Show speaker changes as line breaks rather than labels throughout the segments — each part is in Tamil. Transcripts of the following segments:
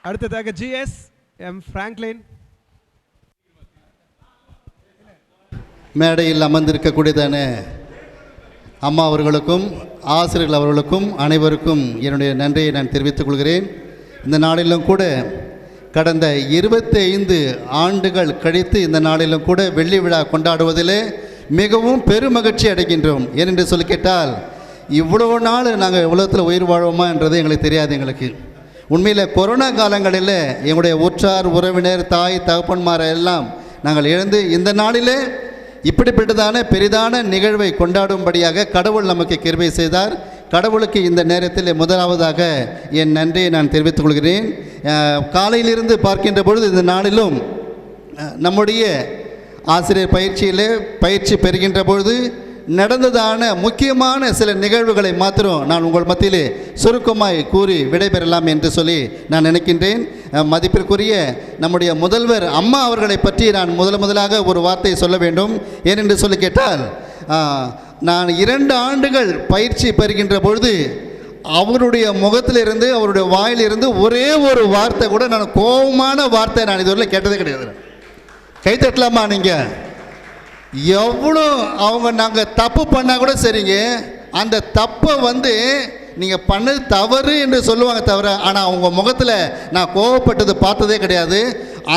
அடுத்ததாக ஜிஎஸ் எம் பிராங்க்லின்.
மேடையில் அமர்ந்திருக்கக்கூடியதான அம்மா அவர்களுக்கும் ஆசிரியர்கள் அவர்களுக்கும் அனைவருக்கும் என்னுடைய நன்றியை நான் தெரிவித்துக் கொள்கிறேன். இந்த நாளிலும் கூட கடந்த 25 ஆண்டுகள் கழித்து இந்த நாளிலும் கூட வெள்ளி விழா கொண்டாடுவதிலே மிகவும் பெருமகிழ்ச்சி அடைகின்றோம். ஏனென்று சொல்லி கேட்டால், இவ்வளோ நாள் நாங்கள் உலகத்தில் உயிர் வாழ்வோமா என்றது எங்களுக்கு தெரியாது. எங்களுக்கு உண்மையில் கொரோனா காலங்களில் எங்களுடைய உற்றார் உறவினர் தாய் தகப்பன்மாரை எல்லாம் நாங்கள் இழந்து இந்த நாளிலே இப்படிப்பட்டதான பெரிதான நிகழ்வை கொண்டாடும்படியாக கடவுள் நமக்கு கிருபை செய்தார். கடவுளுக்கு இந்த நேரத்தில் முதலாவதாக என் நன்றியை நான் தெரிவித்துக் கொள்கிறேன். காலையிலிருந்து பார்க்கின்ற பொழுது இந்த நாளிலும் நம்முடைய ஆசிரியர் பயிற்சி பெறுகின்ற பொழுது நடந்ததான முக்கியமான சில நிகழ்வுகளை மாத்திரம் நான் உங்கள் மத்தியிலே சுருக்கமாய் கூறி விடைபெறலாம் என்று சொல்லி நான் நினைக்கின்றேன். மதிப்பிற்குரிய நம்முடைய முதல்வர் அம்மா அவர்களை பற்றி நான் முதலாக ஒரு வார்த்தை சொல்ல வேண்டும். ஏனென்று சொல்லி கேட்டால், நான் 2 ஆண்டுகள் பயிற்சி பெறுகின்ற பொழுது அவருடைய முகத்திலிருந்து அவருடைய வாயிலிருந்து ஒரே ஒரு வார்த்தை கூட நான் கோபமான வார்த்தை நான் இதுவரை கேட்டதே கிடையாது. கைத்தட்டலாமா நீங்கள்? எவ்வளோ அவங்க நாங்கள் தப்பு பண்ணால் கூட சரிங்க, அந்த தப்பை நீங்கள் பண்ணது தவறு என்று சொல்லுவாங்க தவிர, ஆனால் அவங்க முகத்தில் நான் கோவப்பட்டது பார்த்ததே கிடையாது.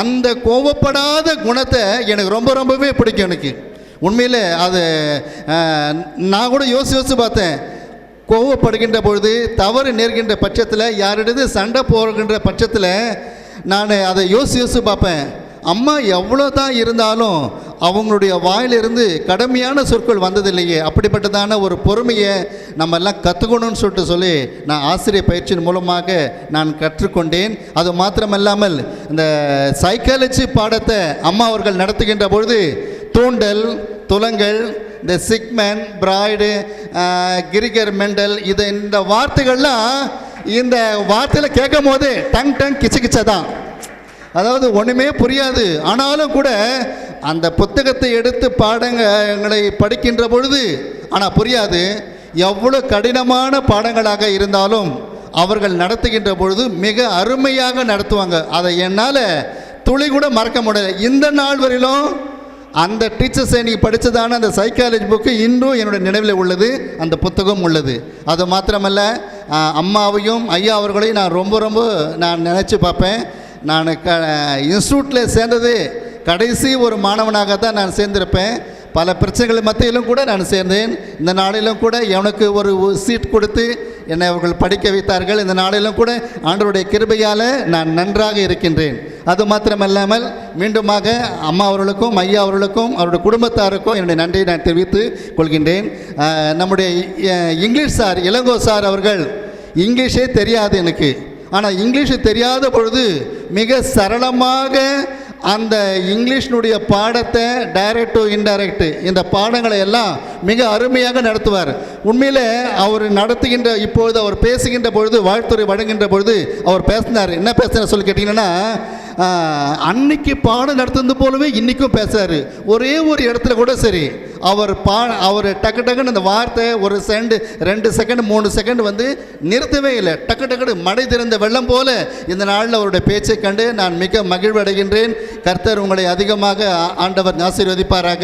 அந்த கோவப்படாத குணத்தை எனக்கு ரொம்பவே பிடிக்கும். எனக்கு உண்மையில் அது நான் கூட யோசித்து பார்த்தேன். கோவப்படுகின்ற பொழுது தவறு நேர்கின்ற பட்சத்தில் யாரிடது சண்டை போகின்ற பட்சத்தில் நான் அதை யோசித்து பார்ப்பேன். அம்மா எவ்வளோ தான் இருந்தாலும் அவங்களுடைய வாயிலிருந்து கடுமையான சொற்கள் வந்ததில்லையே. அப்படிப்பட்டதான ஒரு பொறுமையை நம்ம எல்லாம் கற்றுக்கணும்னு சொல்லி நான் ஆசிரியர் பயிற்சியின் மூலமாக நான் கற்றுக்கொண்டேன். அது மாத்திரமல்லாமல் இந்த சைக்காலஜி பாடத்தை அம்மா அவர்கள் நடத்துகின்ற பொழுது தூண்டல், துலங்கல், இந்த சிக்மன், பிராய்டு, கிரிகர் மெண்டல், இந்த வார்த்தைகள்லாம் இந்த வார்த்தையில் கேட்கும் போது டங் கிச்சு தான். அதாவது ஒன்றுமே புரியாது. ஆனாலும் கூட அந்த புத்தகத்தை எடுத்து பாடங்களை படிக்கின்ற பொழுது ஆனால் புரியாது. எவ்வளோ கடினமான பாடங்களாக இருந்தாலும் அவர்கள் நடத்துகின்ற பொழுது மிக அருமையாக நடத்துவாங்க. அதை என்னால் துளி கூட மறக்க முடியல. இந்த நாள் வரையிலும் அந்த டீச்சர்ஸை நீ படித்ததான அந்த சைக்காலஜி புக்கு இன்றும் என்னுடைய நினைவில் உள்ளது, அந்த புத்தகம் உள்ளது. அது மாத்திரமல்ல, அம்மாவையும் ஐயா அவர்களையும் நான் ரொம்ப நான் நினச்சி பார்ப்பேன். நான் இன்ஸ்டியூட்டில் சேர்ந்தது கடைசி ஒரு மாணவனாக தான் நான் சேர்ந்திருப்பேன். பல பிரச்சனைகள் மத்தியிலும் கூட நான் சேர்ந்தேன். இந்த நாளிலும் கூட எனக்கு ஒரு சீட் கொடுத்து என்னை அவர்கள் படிக்க வைத்தார்கள். இந்த நாளிலும் கூட ஆண்டவருடைய கிருபையால் நான் நன்றாக இருக்கின்றேன். அது மாத்திரமல்லாமல் மீண்டுமாக அம்மா அவர்களுக்கும் ஐயா அவர்களுக்கும் அவருடைய குடும்பத்தாருக்கும் என்னுடைய நன்றியை நான் தெரிவித்துக் கொள்கின்றேன். நம்முடைய இங்கிலீஷ் சார், இளங்கோ சார் அவர்கள் இங்கிலீஷே தெரியாது எனக்கு. ஆனால் இங்கிலீஷ் தெரியாத பொழுது மிக சரளமாக அந்த இங்கிலீஷினுடைய பாடத்தை டைரக்ட் டு இன்டைரக்ட் இந்த பாடங்களை எல்லாம் மிக அருமையாக நடத்துவார். உண்மையில் அவர் நடத்துகின்ற இப்பொழுது அவர் பேசுகின்ற பொழுது வாழ்த்துறை வழங்குகின்ற பொழுது அவர் பேசினார். என்ன பேசுனார் சொல்லி கேட்டிங்கன்னா, அன்னைக்கு பாடம் நடத்துறது போலவே இன்றைக்கும் பேசுகிறார். ஒரே ஒரு இடத்துல கூட சரி அவர் டக்குன்னு அந்த வார்த்தை 1 செகண்ட் 2 செகண்ட் 3 செகண்ட் நிறுத்தவே இல்லை. டக்குன்னு மடை திறந்த வெள்ளம் போல இந்த நாளில் அவருடைய பேச்சை கண்டு நான் மிக மகிழ்வடைகின்றேன். கர்த்தர் உங்களை அதிகமாக ஆண்டவர் ஆசீர்வதிப்பாராக.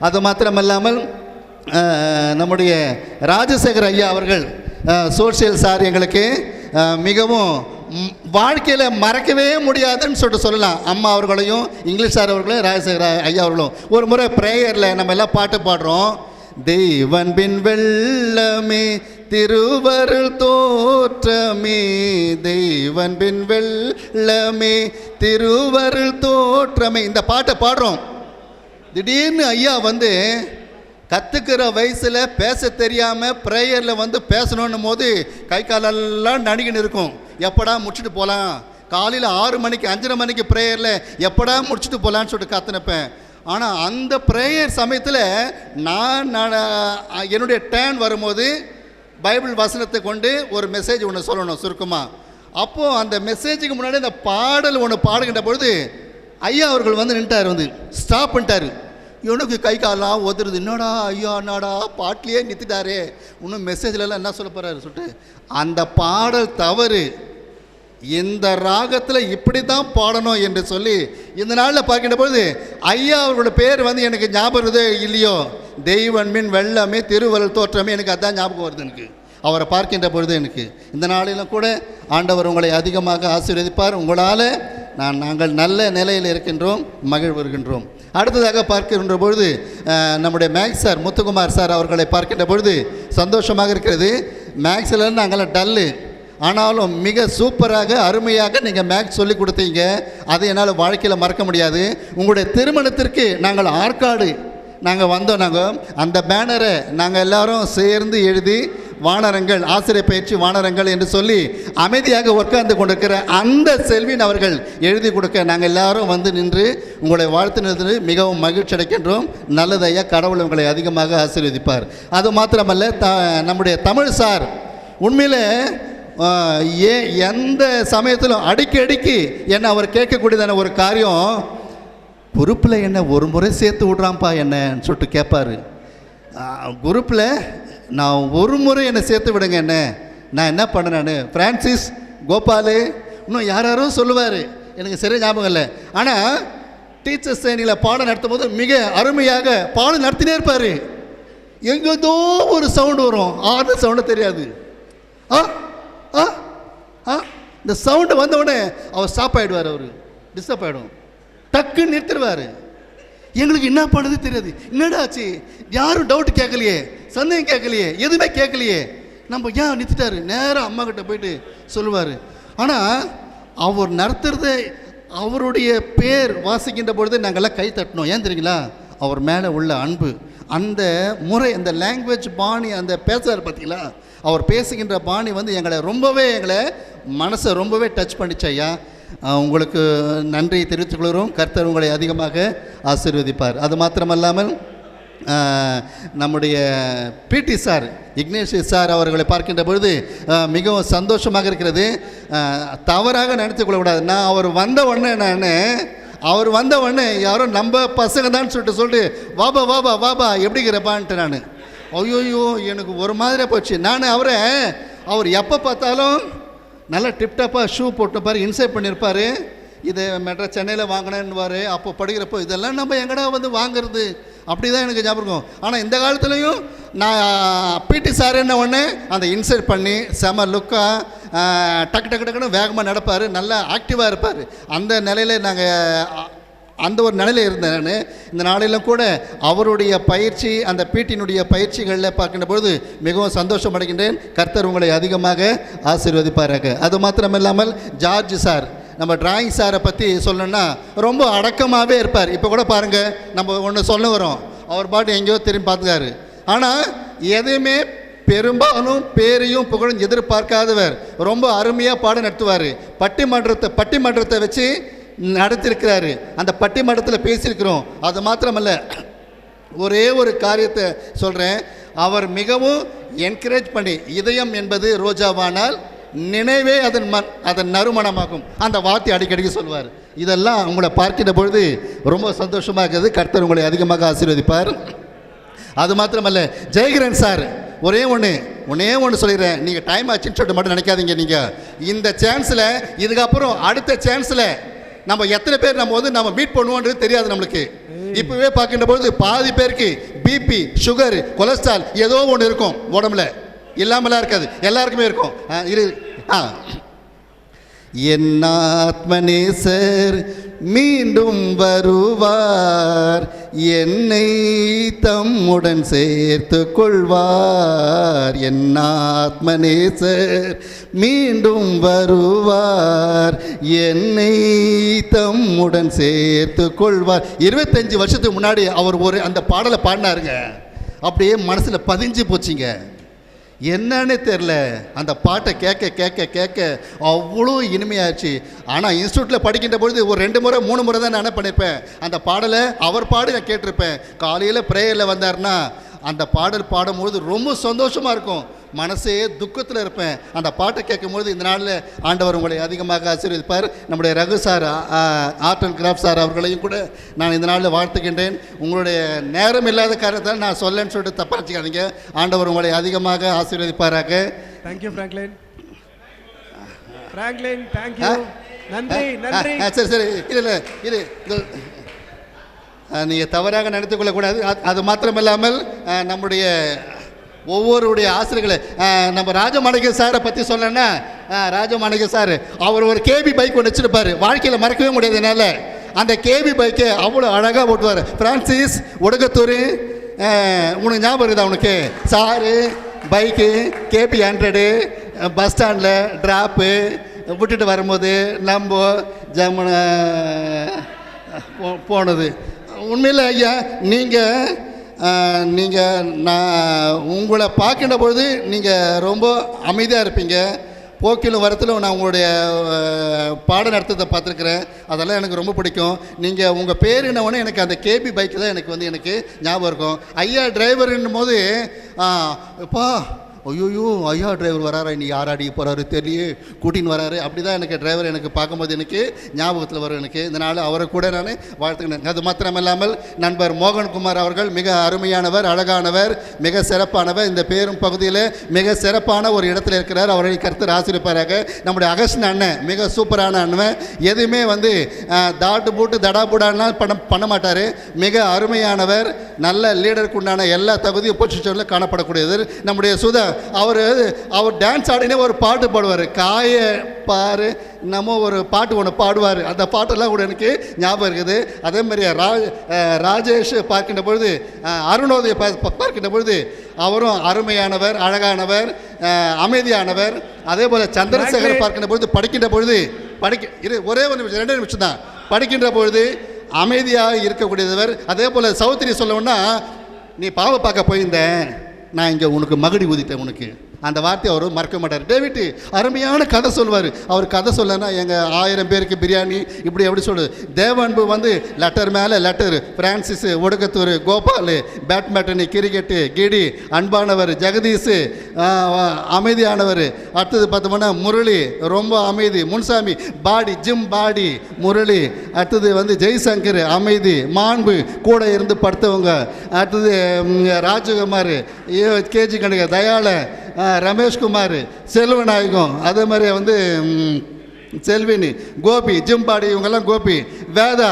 அது மாத்திரமல்லாமல் நம்முடைய ராஜசேகர் ஐயா அவர்கள் சோசியல் சார் எங்களுக்கு மிகவும் வாழ்க்கையில் மறக்கவே முடியாதுன்னு சொல்லலாம். அம்மா அவர்களையும் இங்கிலீஷ் சார் அவர்களையும் ராஜசேகர் ஐயா அவர்களும் ஒரு முறை ப்ரேயரில் நம்ம எல்லாம் பாட்டு பாடுறோம். தெய்வன் பின் வெள்ளமே திருவருள் தோற்றமே, தெய்வன் பின் வெள்ளமே திருவருள் தோற்றமே, இந்த பாட்டை பாடுறோம். திடீர்னு ஐயா கற்றுக்கிற வயசில் பேச தெரியாமல் ப்ரேயரில் பேசணுன்னும் போது கை காலெல்லாம் நடுங்கின்னு இருக்கும். எப்படா முடிச்சுட்டு போகலாம், காலையில் 6 மணிக்கு 5:30 மணிக்கு ப்ரேயரில் எப்படா முடிச்சுட்டு போகலான்னு சொல்லிட்டு காத்துனப்பேன். ஆனால் அந்த ப்ரேயர் சமயத்தில் நான் என்னுடைய டேர்ன் வரும்போது பைபிள் வசனத்தை கொண்டு ஒரு மெசேஜ் ஒன்று சொல்லணும் சுருக்கமாக. அப்போது அந்த மெசேஜுக்கு முன்னாடி அந்த பாடல் ஒன்று பாடுகின்ற பொழுது ஐயா அவர்கள் நின்ட்டார், ஸ்டாப் பண்ணிட்டார். இவனுக்கு கை காலெலாம் ஒதுருது. என்னடா ஐயா என்னடா பாட்டிலேயே நிறுத்திட்டாரே, இன்னும் மெசேஜ்லலாம் என்ன சொல்ல போகிறாரு சொல்லிட்டு அந்த பாடல் தவறு இந்த ராகத்தில் இப்படி தான் பாடணும் என்று சொல்லி இந்த நாளில் பார்க்கின்ற பொழுது ஐயா அவர்களோட பேர் வந்து எனக்கு ஞாபகம் இல்லையோ, தெய்வன்மின் வெள்ளமே திருவருள் தோற்றமே, எனக்கு அதான் ஞாபகம் வருது. எனக்கு அவரை பார்க்கின்ற பொழுது எனக்கு இந்த நாளிலும் கூட ஆண்டவர் உங்களை அதிகமாக ஆசீர்வதிப்பார். உங்களால் நாங்கள் நல்ல நிலையில் இருக்கின்றோம், மகிழ்வுகின்றோம். அடுத்ததாக பார்க்கின்ற பொழுது நம்முடைய மேக்ஸ் சார், முத்துக்குமார் சார் அவர்களை பார்க்கின்ற பொழுது சந்தோஷமாக இருக்கிறது. மேக்ஸில் நாங்கள் டல்லு, ஆனாலும் மிக சூப்பராக அருமையாக நீங்கள் மேக்ஸ் சொல்லி கொடுத்தீங்க. அதை என்னால் வாழ்க்கையில் மறக்க முடியாது. உங்களுடைய திருமணத்திற்கு நாங்கள் ஆற்காடு வந்தோம். நாங்கள் அந்த பேனரை நாங்கள் எல்லாரும் சேர்ந்து எழுதி வானரங்கள், ஆசிரியர் பயிற்சி வானரங்கள் என்று சொல்லி அமைதியாக உட்கார்ந்து கொண்டிருக்கிற அந்த செல்வின் அவர்கள் எழுதி கொடுக்க நாங்கள் எல்லாரும் வந்து நின்று உங்களை வாழ்த்து மிகவும் மகிழ்ச்சி அடைக்கின்றோம். நல்லதையா, கடவுள் உங்களை அதிகமாக ஆசீர்வதிப்பார். அது மாத்திரமல்ல, நம்முடைய தமிழ் சார் உண்மையில் எந்த சமயத்திலும் அடிக்கடிக்கு என்ன அவர் கேட்கக்கூடியதான ஒரு காரியம், குரூப்பில் என்ன ஒரு முறை சேர்த்து விட்றான்ப்பா என்னன்னு சொல்லிட்டு கேட்பார். குரூப்பில் நான் ஒரு முறை என்னை சேர்த்து விடுங்க, நான் என்ன பண்ணேன், நான் ஃப்ரான்சிஸ், கோபால், இன்னும் யாரும் சொல்லுவார், எனக்கு சரியாக ஞாபகம் இல்லை. ஆனால் டீச்சர்ஸ் ட்ரைனிங்கில் பாடம் நடத்தும் போது மிக அருமையாக பாடம் நடத்தினே இருப்பார். எங்கேதோ ஒரு சவுண்டு வரும், ஆறு சவுண்டு தெரியாது. இந்த சவுண்டு வந்தவுடனே அவர் ஸ்டாப் ஆகிடுவார், அவர் டிஸ்டர்ப் ஆகிடும், டக்குன்னு நிறுத்திடுவார். எங்களுக்கு என்ன பண்ணுறது தெரியாது. என்னடா ஆச்சு, யாரும் டவுட் கேட்கலையே, சந்தேகம் கேட்கலையே, எதுவுமே கேட்கலையே, நம்ம ஏன் நிறுத்திட்டாரு, நேராக அம்மா கிட்ட போயிட்டு சொல்லுவார். ஆனால் அவர் நடத்துறது, அவருடைய பேர் வாசிக்கின்ற பொழுது நாங்கள்லாம் கை தட்டணும். ஏன் தெரியுங்களா, அவர் மேலே உள்ள அன்பு, அந்த முறை, அந்த லாங்குவேஜ் பாணி, அந்த பேசுகிறார் பார்த்தீங்களா, அவர் பேசுகின்ற பாணி வந்து எங்களை மனசை ரொம்பவே டச் பண்ணிச்சு. ஐயா, உங்களுக்கு நன்றி தெரிவித்துக் கொள்கிறோம். கர்த்தர் உங்களை அதிகமாக ஆசீர்வதிப்பார். அது மாத்திரமல்லாமல் நம்முடைய பிடி சார், இக்னேஷியஸ் சார் அவர்களை பார்க்கின்ற பொழுது மிகவும் சந்தோஷமாக இருக்கிறது. தவறாக நினைத்து கொள்ளக்கூடாது. நான் அவர் வந்த உடனே யாரும் நம்ம பசங்க தான் சொல்லிட்டு வாபா வாபா வாபா எப்படிங்கிறப்பான்ட்டு நான், ஐயோயோ எனக்கு ஒரு மாதிரியாக போச்சு. நான் அவர் எப்போ பார்த்தாலும் நல்லா டிப்டாப்பாக ஷூ போட்டுப்பார், இன்சைட் பண்ணியிருப்பார். இதை சென்னையில் வாங்கினேன்னுவார். அப்போ படிக்கிறப்போ இதெல்லாம் நம்ம எங்கடா வந்து வாங்கிறது, அப்படி தான் எனக்கு ஞாபகம் இருக்கும். ஆனால் இந்த காலத்துலேயும் நான் பிடி சார் என்ன ஒன்று அந்த இன்சைட் பண்ணி செம லுக்காக டக்கு டக்கு டக்குன்னு வேகமாக நடப்பார், நல்லா ஆக்டிவாக இருப்பார். அந்த நிலையில் நாங்கள் அந்த ஒரு நிலையில் இருந்தேன் நான். இந்த நாளிலும் கூட அவருடைய பயிற்சி, அந்த பீட்டினுடைய பயிற்சிகளில் பார்க்கின்ற பொழுது மிகவும் சந்தோஷம் அடைகின்றேன். கர்த்தர் உங்களை அதிகமாக ஆசீர்வதிப்பாராக. அது மாத்திரமில்லாமல் ஜார்ஜ் சார், நம்ம டிராயிங் சாரை பற்றி சொல்லணும்னா ரொம்ப அடக்கமாகவே இருப்பார். இப்போ கூட பாருங்கள், நம்ம ஒன்று சொல்ல வரோம், அவர் பாட்டு எங்கேயோ திரும்பி பார்த்துக்காரு. ஆனால் எதையுமே பெரும்பாலும் பேரையும் புகழும் எதிர்பார்க்காதவர். ரொம்ப அருமையாக பாடம் நடத்துவார். பட்டிமன்றத்தை வச்சு நடத்திருக்கிறாரு. அந்த பட்டிமன்றத்தில் பேசியிருக்கிறோம். அது மாத்திரமல்ல, ஒரே ஒரு காரியத்தை சொல்கிறேன், அவர் மிகவும் என்கரேஜ் பண்ணி, இதயம் என்பது ரோஜாவானால் நினைவே அதன் நறுமணமாகும், அந்த வார்த்தை அடிக்கடிக்கு சொல்வார். இதெல்லாம் உங்களை பார்க்கின்ற பொழுது ரொம்ப சந்தோஷமாக இருக்குது. கர்த்தர் உங்களை அதிகமாக ஆசீர்வதிப்பார். அது மாத்திரமல்ல, ஜெயகிரன் சார், ஒன்னே ஒன்று சொல்லிடுறேன், நீங்கள் டைம் ஆச்சுன்னு சொல்லிட்டு மட்டும் நினைக்காதீங்க. நீங்கள் இந்த சான்ஸில், இதுக்கப்புறம் அடுத்த சான்ஸில் நம்ம எத்தனை பேர் நம்ம மீட் பண்ணுவோன்றது தெரியாது நம்மளுக்கு. இப்போவே பார்க்கின்ற பொழுது பாதி பேருக்கு பிபி, சுகர், கொலஸ்ட்ரால் ஏதோ ஒன்று இருக்கும் உடம்புல, இல்லாமலாம் இருக்காது, எல்லாருக்குமே இருக்கும். என் ஆத்மநேசர் மீண்டும் வருவார், என்னை தம்முடன் சேர்த்து கொள்வார். என் ஆத்மநேசர் மீண்டும் வருவார், என்னை தம்முடன் சேர்த்து கொள்வார். 25 வருஷத்துக்கு முன்னாடி அவர் அந்த பாடலை பாடினாருங்க. அப்படியே மனசில் பதிஞ்சு போச்சுங்க. என்னன்னு தெரில, அந்த பாட்டை கேட்க கேட்க கேட்க அவ்வளோ இனிமையாச்சு. ஆனால் இன்ஸ்டியூட்டில் படிக்கின்ற பொழுது ஒரு 2 முறை 3 முறை தான் நான் பண்ணியிருப்பேன். அந்த பாடலை அவர் பாடி நான் கேட்டிருப்பேன். காலையில் ப்ரேயரில் வந்தார்னா அந்த பாடல் பாடும்போது ரொம்ப சந்தோஷமாக இருக்கும். மனசே துக்கத்தில் இருப்பேன். அந்த பாட்டை கேட்கும்போது இந்த நாளில் ஆண்டவர் உங்களை அதிகமாக ஆசீர்வதிப்பார். நம்முடைய Raghu sir, art and craft sir அவர்களையும் கூட நான் இந்த நாளில் வாழ்த்துக்கின்றேன். உங்களுடைய நேரம் இல்லாத காரணத்தால் நான் சொல்லன்னு சொல்லிட்டு தப்பாக வச்சுக்காதீங்க. ஆண்டவர் உங்களை அதிகமாக ஆசீர்வதிப்பாராக.
Thank you Franklin. Franklin, thank you. நன்றி நன்றி.
சரி சரி இல்லை இது நீங்கள் தவறாக நினைத்துக் கொள்ளக்கூடாது. அது மாத்திரமில்லாமல் நம்முடைய ஒவ்வொருடைய ஆசிரியர்களை நம்ம ராஜமாணிக்கம் சாரை பற்றி சொல்லணுன்னா, ராஜமாணிக்கம் சார் அவர் ஒரு கேபி பைக் ஒன்று வச்சுருப்பார். வாழ்க்கையில் மறக்கவே முடியாது என்னால். அந்த கேபி பைக்கை அவ்வளோ அழகாக ஓட்டுவார். ஃப்ரான்சிஸ் உடகத்தூர், உனக்கு ஞாபகம் இருக்குதா உனக்கு? சாரு பைக்கு கேபி 100 பஸ் ஸ்டாண்டில் ட்ராப்பு விட்டுட்டு வரும்போது நம்ம ஜமுன போனது. உண்மையில் ஐயா நீங்கள் நான் உங்களை பார்க்கின்ற பொழுது நீங்கள் ரொம்ப அமைதியாக இருப்பீங்க. போக்கிலும் வரத்திலும் நான் உங்களுடைய பாட நடத்தத்தை பார்த்துருக்குறேன். அதெல்லாம் எனக்கு ரொம்ப பிடிக்கும். நீங்கள் உங்கள் பேர் என்னவொன்னே எனக்கு அந்த கேபி பைக்கு தான் எனக்கு ஞாபகம் இருக்கும். ஐயா டிரைவருன்னும் போது எப்பா ஐயோ ஐயா டிரைவர் வராரா, நீ யாராடி போகிறாரு தெரியல, கூட்டின்னு வராரு. அப்படி தான் எனக்கு டிரைவர் எனக்கு பார்க்கும்போது எனக்கு ஞாபகத்தில் வரும். எனக்கு இதனால் அவரை கூட நான் வாழ்த்துக்கினேன். அது மாத்திரமில்லாமல் நண்பர் மோகன்குமார் அவர்கள் மிக அருமையானவர், அழகானவர், மிக சிறப்பானவர். இந்த பேரும் பகுதியில் மிக சிறப்பான ஒரு இடத்துல இருக்கிறார். அவரை கருத்து ஆசிரியப்பாராக. நம்முடைய அகஸ்டின் அண்ணன் மிக சூப்பரான அண்ணன். எதுவுமே தாட்டு போட்டு தடாபுடானால் பண்ண மாட்டார். மிக அருமையானவர், நல்ல லீடருக்கு உண்டான எல்லா தகுதியும் பொசிஷனில் காணப்படக்கூடியது. நம்முடைய சுதா அவர் டான்ஸ் ஆடினே ஒரு பாட்டு பாடுவார். காய பாரு நம்ம ஒரு பாட்டு ஒன்று பாடுவார். அந்த பாட்டெல்லாம் கூட எனக்கு ஞாபகம் இருக்குது. அதே மாதிரி ராஜேஷ் பார்க்கின்ற பொழுது, அருணோதய பார்க்கின்ற பொழுது அவரும் அருமையானவர், அழகானவர், அமைதியானவர். அதே போல் சந்திரசேகர் பார்க்கின்ற பொழுது படிக்கின்ற பொழுது ஒரே ஒரு நிமிஷம் 2 நிமிஷம் தான் படிக்கின்ற பொழுது அமைதியாக இருக்கக்கூடியவர். அதே போல் சௌத்ரி சொல்லணும்னா, நீ பாவை பார்க்க போயிருந்தேன், நான் இங்கே உனக்கு மகுடி ஊதிட்டேன் உனக்கு, அந்த வார்த்தையை அவர் மறக்க மாட்டார். டேவிட்டு அருமையான கதை சொல்வார். அவர் கதை சொல்லனா எங்கள் 1000 பேருக்கு பிரியாணி இப்படி எப்படி சொல்லுது. தேவன்பு லெட்டர் மேலே letter. Francis Odukkathur, Gopal badminton, cricket, கிடி, அன்பானவர், ஜெகதீஷ் அமைதியானவர். அடுத்தது பார்த்தோம்னா முரளி ரொம்ப அமைதி, Munusamy body gym body Murali. அடுத்தது ஜெய்சங்கர் அமைதி, மாண்பு கூட இருந்து படுத்தவங்க. அடுத்தது ராஜகுமார், கேஜி கணக்கு, தயாள, ரமேஷ்குமார், செல்வநாயகம், அதே மாதிரி செல்வினி, கோபி ஜிம்பாடி, இவங்கெல்லாம் Gopi, Veda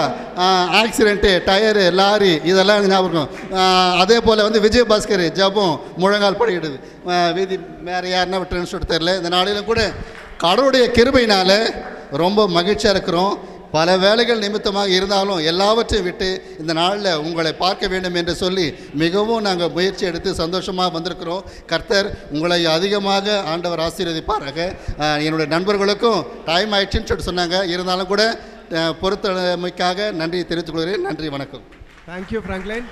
accident, tyre, lorry, இதெல்லாம் ஞாபகம். அதே போல் விஜயபாஸ்கர் ஜபம் முழங்கால் படிக்கிடுது. வீதி வேறு யாருன்னா ட்ரெண்ட்ஸ் தெரியல. இந்த நாளிலும் கூட கடவுளுடைய கிருபையினால் ரொம்ப மகிழ்ச்சியாக இருக்கிறோம். பல வேலைகள் நிமித்தமாக இருந்தாலும் எல்லாவற்றையும் விட்டு இந்த நாளில் உங்களை பார்க்க வேண்டும் என்று சொல்லி மிகவும் நாங்கள் முயற்சி எடுத்து சந்தோஷமாக வந்திருக்கிறோம். கர்த்தர் உங்களை அதிகமாக ஆண்டவர் ஆசீர்வதிப்பாராக. என்னுடைய நண்பர்களுக்கும் டைம் ஆயிடுச்சுன்னு சொல்லிட்டு சொன்னாங்க. இருந்தாலும் கூட பொறுத்தமைக்காக நன்றி தெரிவித்துக் கொள்கிறேன். நன்றி, வணக்கம்.
Thank you Franklin.